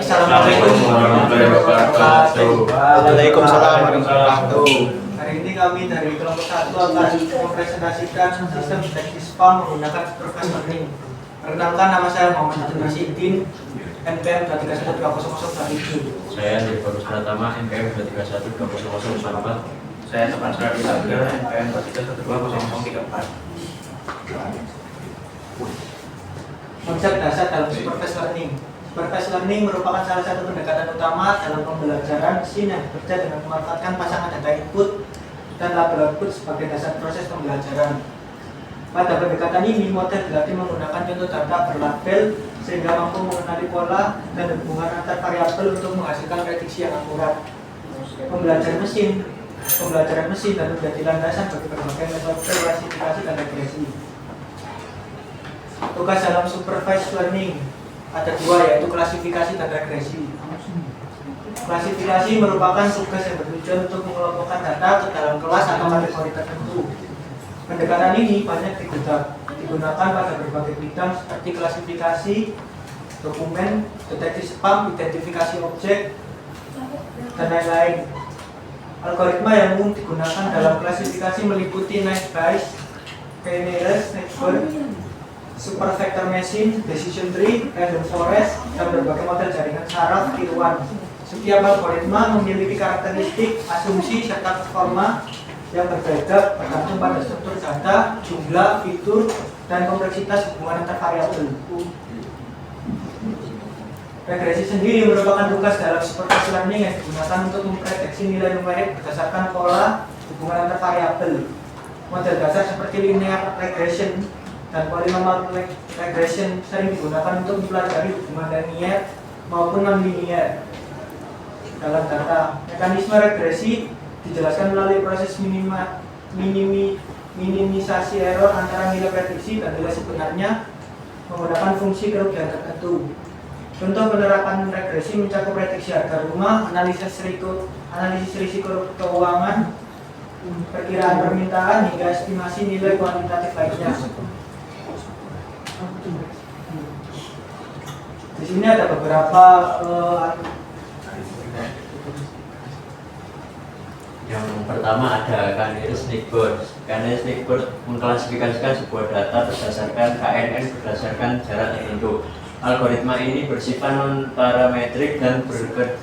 Assalamualaikum warahmatullahi wabarakatuh. Waalaikumsalam warahmatullahi wabarakatuh. Hari ini kami dari kelompok 1 akan mempresentasikan sistem deteksi spam menggunakan supervised learning. Perkenalkan, nama saya Muhammad Abdul Rasidin, NPM 2312007. Saya Andri Bagus Pratama, NPM 2312004. Saya Tepan Seradi Lager, NPM 2312034. Konsep dasar dalam supervised learning. Supervised learning merupakan salah satu pendekatan utama dalam pembelajaran mesin yang bekerja dengan memanfaatkan pasangan data input dan label output sebagai dasar proses pembelajaran. Pada pendekatan ini, model dilatih menggunakan contoh data berlabel sehingga mampu mengenali pola dan hubungan antar variabel untuk menghasilkan prediksi yang akurat. Pembelajaran mesin dan menjadi landasan bagi berbagai metode klasifikasi dan regresi. Tugas dalam supervised learning ada dua, yaitu klasifikasi dan regresi. Klasifikasi merupakan tugas yang bertujuan untuk mengelompokkan data ke dalam kelas atau kategori tertentu. Pendekatan ini banyak digunakan pada berbagai bidang seperti klasifikasi dokumen, deteksi spam, identifikasi objek, dan lain-lain. Algoritma yang umum digunakan dalam klasifikasi meliputi Naive Bayes, K-nearest network, super vector machine, decision tree, random forest, dan berbagai model jaringan saraf tiruan. Setiap algoritma memiliki karakteristik, asumsi, serta performa yang berbeda bergantung pada struktur data, jumlah, fitur, dan kompleksitas hubungan antar variabel. Regresi sendiri merupakan tugas dalam supervised learning yang digunakan untuk memprediksi nilai numerik berdasarkan pola hubungan antar variabel. Model dasar seperti linear regression dan polynomial regression sering digunakan untuk mempelajari hubungan linear maupun non-linear dalam data. Mekanisme regresi dijelaskan melalui proses minimisasi error antara nilai prediksi dan nilai sebenarnya menggunakan fungsi kerugian tertentu. Contoh penerapan regresi mencakup prediksi harga rumah, analisis risiko keuangan, perkiraan permintaan, hingga estimasi nilai kuantitatif lainnya. Di sini ada beberapa Yang pertama ada Canary-Snake-Bird. Canary-Snake-Bird mengklasifikasikan sebuah data berdasarkan KNN berdasarkan jarak tertentu. Algoritma ini bersifat non-parametrik dan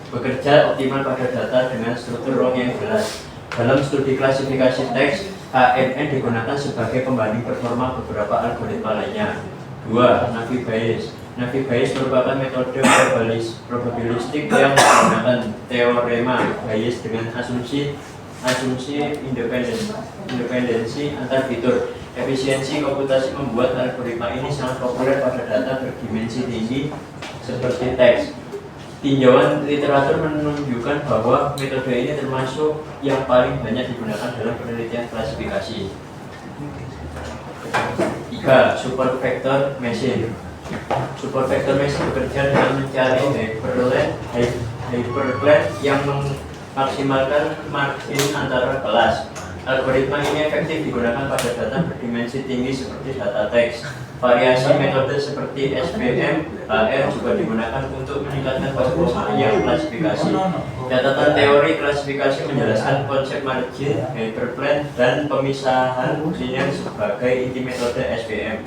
bekerja optimal pada data dengan struktur ruang yang jelas. Dalam studi klasifikasi teks, KNN digunakan sebagai pembanding performa beberapa algoritma lainnya. 2. Naive Bayes. Naive Bayes merupakan metode probabilistik yang menggunakan teorema Bayes dengan asumsi independensi antar fitur. Efisiensi komputasi membuat algoritma ini sangat populer pada data berdimensi tinggi seperti teks. Tinjauan literatur menunjukkan bahwa metode ini termasuk yang paling banyak digunakan dalam penelitian klasifikasi. 3. Super vector machine. Super vector machine bekerja dengan mencari hyperplane yang memaksimalkan margin antara kelas. Algoritma ini efektif digunakan pada data berdimensi tinggi seperti data teks. Variasi metode seperti SVM, HR juga digunakan untuk meningkatkan performa yang klasifikasi. Catatan teori klasifikasi menjelaskan konsep margin, hyperplane, dan pemisahan linear sebagai inti metode SVM.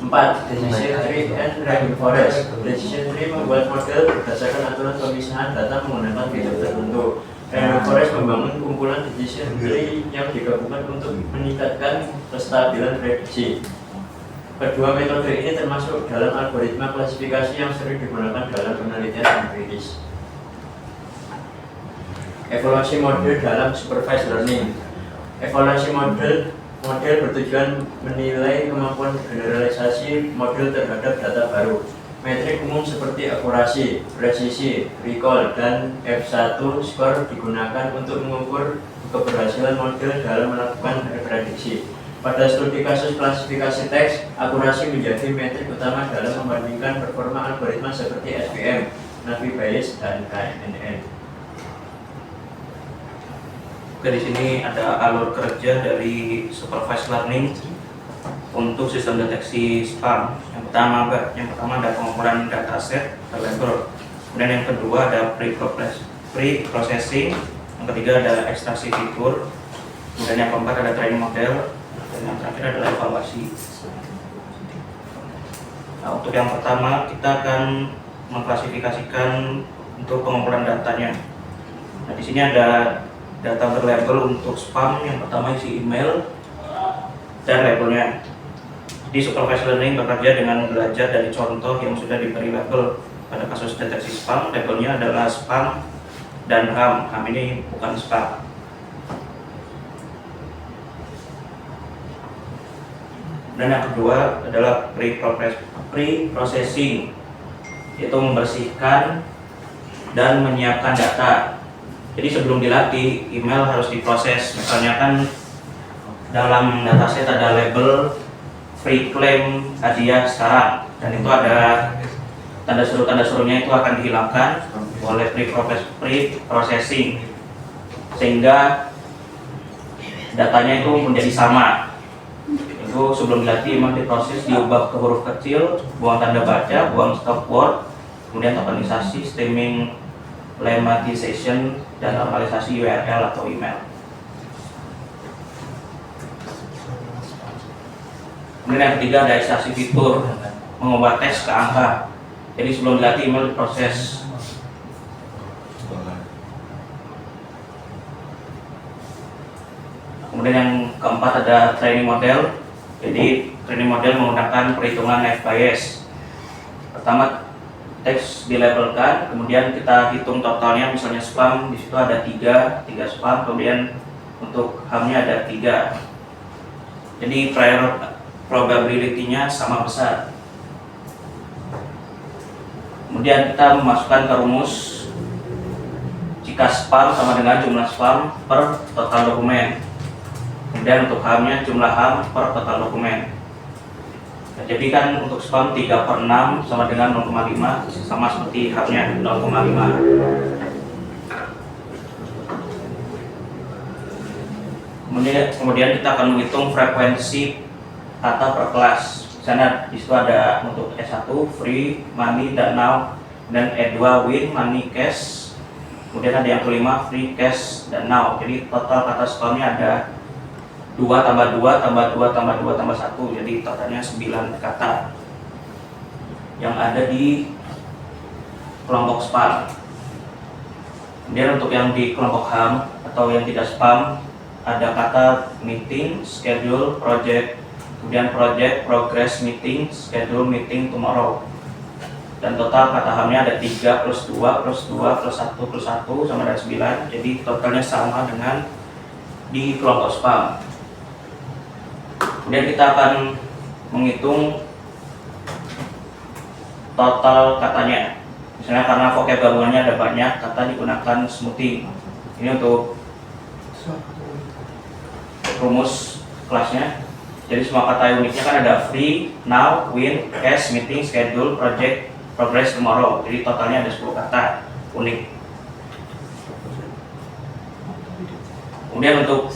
4. Decision tree and random forest. Decision tree membuat model berdasarkan aturan pemisahan data menggunakan fitur tertentu. Random forest membangun kumpulan decision tree yang digabungkan untuk meningkatkan kestabilan prediksi. Kedua metode ini termasuk dalam algoritma klasifikasi yang sering digunakan dalam penelitian empiris. Evaluasi model dalam supervised learning. Evaluasi model bertujuan menilai kemampuan generalisasi model terhadap data baru. Metrik umum seperti akurasi, presisi, recall, dan F1 score digunakan untuk mengukur keberhasilan model dalam melakukan prediksi. Pada studi kasus klasifikasi teks, akurasi menjadi metrik utama dalam membandingkan performa algoritma seperti SVM, Naive Bayes, dan KNN. Oke, di sini ada alur kerja dari supervised learning untuk sistem deteksi spam. Yang pertama ada pengumpulan dataset, label. Kemudian yang kedua ada pre-processing, yang ketiga ada ekstraksi fitur, kemudian yang keempat ada training model, dan yang terakhir adalah evaluasi. Nah, untuk yang pertama kita akan mengklasifikasikan untuk pengumpulan datanya. Nah, di sini ada data berlabel untuk spam. Yang pertama isi email dan labelnya. Di supervised learning bekerja dengan belajar dari contoh yang sudah diberi label. Pada kasus deteksi spam, labelnya adalah spam dan ham. Ham ini bukan spam. Dan yang kedua adalah pre-processing, yaitu membersihkan dan menyiapkan data. Jadi sebelum dilatih, email harus diproses. Misalnya kan dalam dataset ada label free claim hadiah sekarang, dan itu ada tanda serunya itu akan dihilangkan oleh pre-processing, sehingga datanya itu menjadi sama. Itu sebelum dilatih memang diproses, diubah ke huruf kecil, buang tanda baca, buang stop word, kemudian tokenisasi, streaming, lemmatization, dan normalisasi URL atau email. Kemudian yang ketiga ada ekstraksi fitur, mengubah teks ke angka. Jadi sebelum dilatih email diproses. Kemudian yang keempat ada training model. Jadi training model menggunakan perhitungan net bias. Pertama teks dilabelkan, kemudian kita hitung totalnya. Misalnya spam, di situ ada 3 spam, kemudian untuk hamnya ada 3. Jadi probability-nya sama besar. Kemudian kita memasukkan ke rumus jika spam sama dengan jumlah spam per total dokumen. Kemudian untuk hamnya jumlah ham per total dokumen. Nah, jadi kan untuk spam 3/6 sama dengan 0,5, sama seperti hamnya 0,5. Kemudian kita akan menghitung frekuensi kata per kelas. Misalnya di situ ada untuk S1 free, money, dan now, dan E2 win, money, cash. Kemudian ada yang kelima free, cash, dan now. Jadi total kata spamnya ada 2 tambah 2 tambah 2 tambah 2 tambah 1. Jadi totalnya 9 kata yang ada di kelompok spam. Kemudian untuk yang di kelompok ham atau yang tidak spam, ada kata meeting, schedule, project, kemudian project, progress, meeting, schedule, meeting, tomorrow. Dan total kata hamnya ada 3 plus 2 plus 2 plus 1 plus 1 sama dengan 9. Jadi totalnya sama dengan di kelompok spam. Kemudian kita akan menghitung total katanya. Misalnya karena vocab gabungannya ada banyak, kata digunakan smoothing. Ini untuk rumus kelasnya. Jadi semua kata uniknya kan ada free, now, win, cash, meeting, schedule, project, progress, tomorrow. Jadi totalnya ada 10 kata unik. Kemudian untuk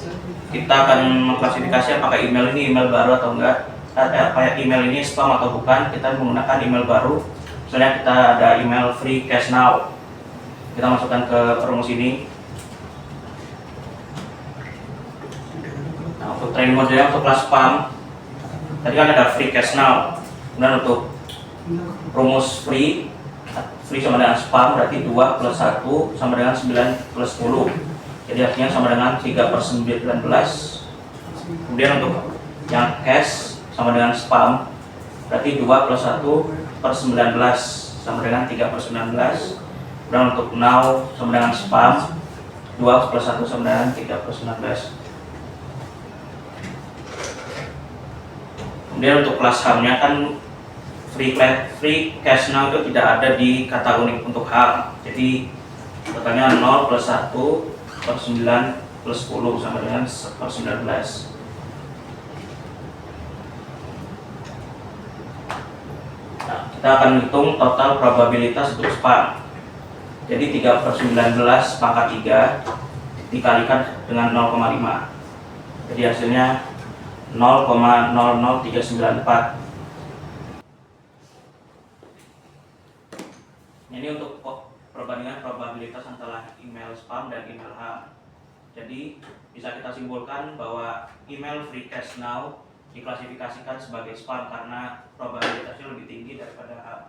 kita akan mengklasifikasi apakah email ini email baru atau enggak. Apakah email ini spam atau bukan. Kita menggunakan email baru. Misalnya kita ada email free cash now. Kita masukkan ke rumus ini. Nah, untuk training modelnya untuk kelas spam, tadi kan ada free cash now. Kemudian untuk rumus free sama dengan spam, berarti 2 plus 1 sama dengan 9 plus 10. Jadi artinya sama dengan 3/19. Kemudian untuk yang cash sama dengan spam, berarti 2 plus 1/19 sama dengan 3/19. Kemudian untuk now sama dengan spam, 2 plus 1 sama dengan 3/19. Kemudian untuk kelas hamnya kan free cash now itu tidak ada di kata unik untuk ham. Jadi totalnya 0 plus 1/9 plus 10 sama dengan 1/19. Nah, kita akan hitung total probabilitas untuk spam. Jadi 3/19 pangkat 3 dikalikan dengan 0,5. Jadi hasilnya 0,00394. Ini untuk perbandingan probabilitas antara email spam dan email ham. Jadi bisa kita simpulkan bahwa email free cash now diklasifikasikan sebagai spam karena probabilitasnya lebih tinggi daripada ham.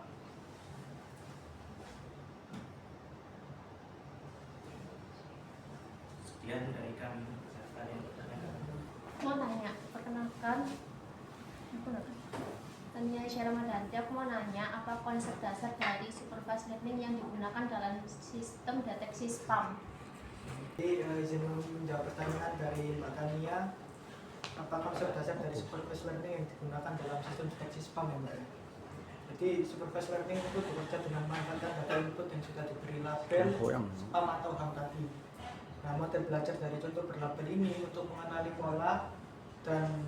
Sekian dari kami. Ada yang bertanya? Mau nanya, perkenalkan Tania Aisyah Ramadanti. Aku mau nanya, apa konsep dasar dari supervised learning yang digunakan dalam sistem deteksi spam? Jadi izin menjawab pertanyaan dari Mbak Tania, apa konsep dasar dari supervised learning yang digunakan dalam sistem deteksi spam ya Mbak? Jadi supervised learning itu bekerja dengan memanfaatkan data input yang sudah diberi label spam atau ham tadi. Nah, model belajar dari contoh berlabel ini untuk mengenali pola dan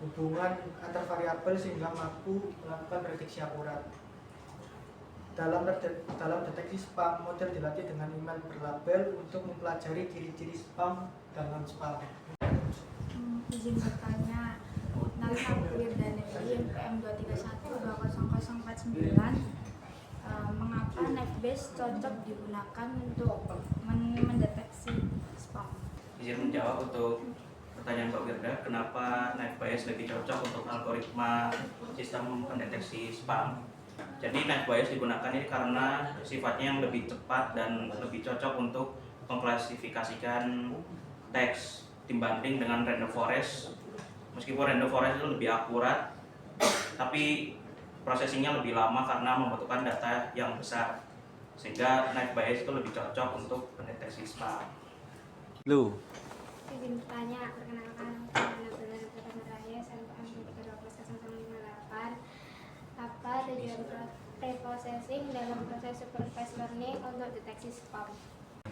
hubungan antar variabel sehingga mampu melakukan prediksi akurat. Dalam deteksi spam, model dilatih dengan email berlabel untuk mempelajari ciri-ciri spam dan non-spam. Izin bertanya, nama Wirdaneli PM 231-20049, mengapa Nextbase cocok digunakan untuk mendeteksi spam? Izin menjawab untuk pertanyaan Mbak Wirda, kenapa Nextbase lebih cocok untuk algoritma sistem pendeteksi spam? Jadi Nextbase digunakan ini karena sifatnya yang lebih cepat dan lebih cocok untuk mengklasifikasikan teks dibanding dengan Random Forest. Meskipun Random Forest itu lebih akurat, tapi prosesingnya lebih lama karena membutuhkan data yang besar, sehingga Nextbase itu lebih cocok untuk mendeteksi spam. Lu. Izin bertanya, perkenalkan nama Benar Pertama Raya, SNPM 312-0058. Apa tujuan preprocessing dalam proses supervised learning untuk deteksi spam?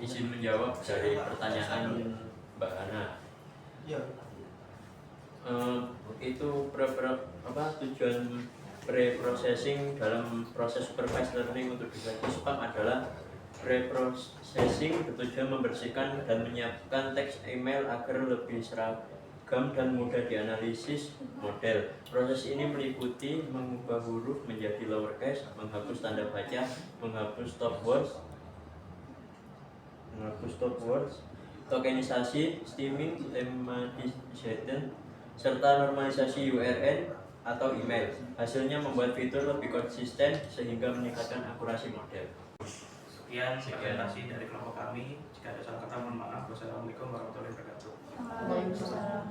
Izin menjawab dari pertanyaan Mbak Hana. Ya, Itu tujuan pre-processing dalam proses supervised learning untuk deteksi spam adalah pre-processing bertujuan membersihkan dan menyiapkan teks email agar lebih seragam dan mudah dianalisis model. Proses ini meliputi mengubah huruf menjadi lowercase, menghapus tanda baca, menghapus stop words, tokenisasi, stemming, lemmatization, serta normalisasi URL atau email. Hasilnya membuat fitur lebih konsisten sehingga meningkatkan akurasi model. Sekian presentasi dari kelompok kami. Jika ada salah kata mohon maaf. Wassalamualaikum warahmatullahi wabarakatuh. Waalaikumsalam.